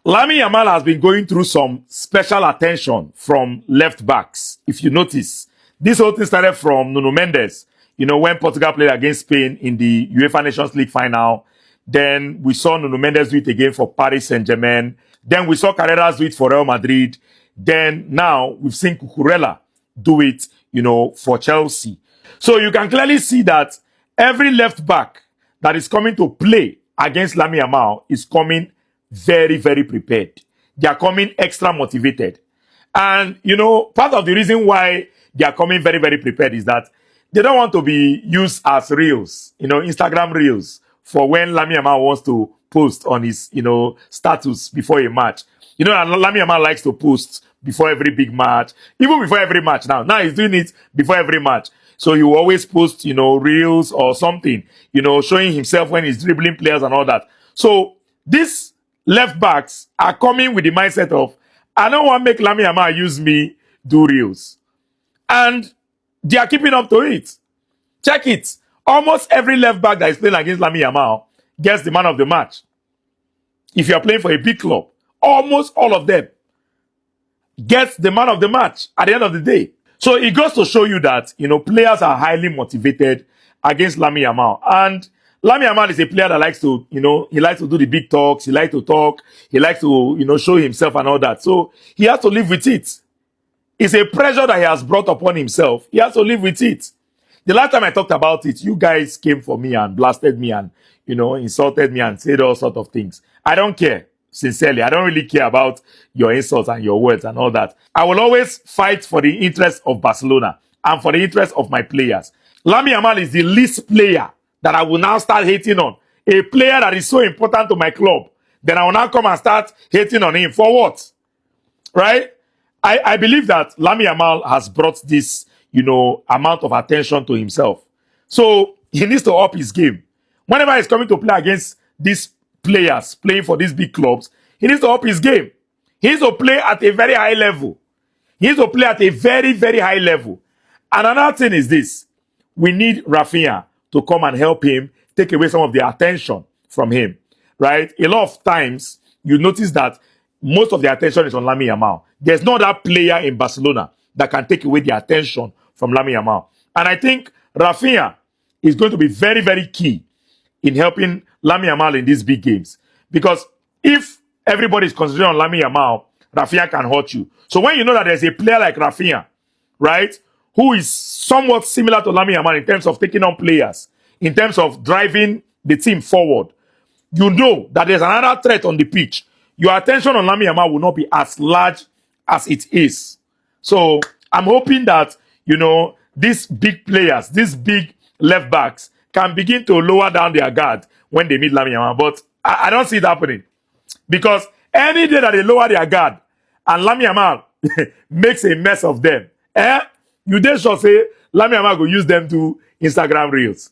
Lamine Yamal has been going through some special attention from left backs. If you notice, this whole thing started from Nuno Mendes. You know, when Portugal played against Spain in the UEFA Nations League final, then we saw Nuno Mendes do it again for Paris Saint-Germain. Then we saw Carreras do it for Real Madrid. Then now we've seen Cucurella do it, you know, for Chelsea. So you can clearly see that every left back that is coming to play against Lamine Yamal is coming very, very prepared. They are coming extra motivated. And, you know, part of the reason why they are coming very, very prepared is that they don't want to be used as reels, you know, Instagram reels, for when Lamine Yamal wants to post on his, you know, status before a match. You know, Lamine Yamal likes to post before every big match, even before every match now. Now he's doing it before every match. So he will always post, you know, reels or something, you know, showing himself when he's dribbling players and all that. So these left backs are coming with the mindset of, I don't want to make Lamine Yamal use me, do reels. And they are keeping up to it. Check it. Almost every left back that is playing against Lamine Yamal gets the man of the match. If you are playing for a big club, almost all of them gets the man of the match at the end of the day. So it goes to show you that, you know, players are highly motivated against Lamine Yamal. And Lamine Yamal is a player that likes to, you know, he likes to do the big talks. He likes to talk. He likes to, you know, show himself and all that. So he has to live with it. It's a pressure that he has brought upon himself. He has to live with it. The last time I talked about it, you guys came for me and blasted me and, you know, insulted me and said all sorts of things. I don't care. Sincerely, I don't really care about your insults and your words and all that. I will always fight for the interest of Barcelona and for the interest of my players. Lamine Yamal is the least player that I will now start hating on. A player that is so important to my club. Then I will now come and start hating on him. For what? Right? I believe that Lamine Yamal has brought this, you know, amount of attention to himself. So he needs to up his game. Whenever he's coming to play against these players playing for these big clubs, he needs to up his game. He needs to play at a very high level. He needs to play at a very, very high level. And another thing is this. We need Rafinha to come and help him take away some of the attention from him, right? A lot of times, you notice that most of the attention is on Lamine Yamal. There's no other player in Barcelona that can take away the attention from Lamine Yamal. And I think Rafinha is going to be very, very key in helping Lamine Yamal in these big games. Because if everybody is concentrating on Lamine Yamal, Rafinha can hurt you. So when you know that there's a player like Rafinha, right, who is somewhat similar to Lamine Yamal in terms of taking on players, in terms of driving the team forward, you know that there's another threat on the pitch. Your attention on Lamine Yamal will not be as large as it is. So I'm hoping that, you know, these big players, these big left backs can begin to lower down their guard when they meet Lamine Yamal. But I don't see it happening. Because any day that they lower their guard and Lamine Yamal makes a mess of them, you just should say Lamine Yamal will use them to Instagram reels.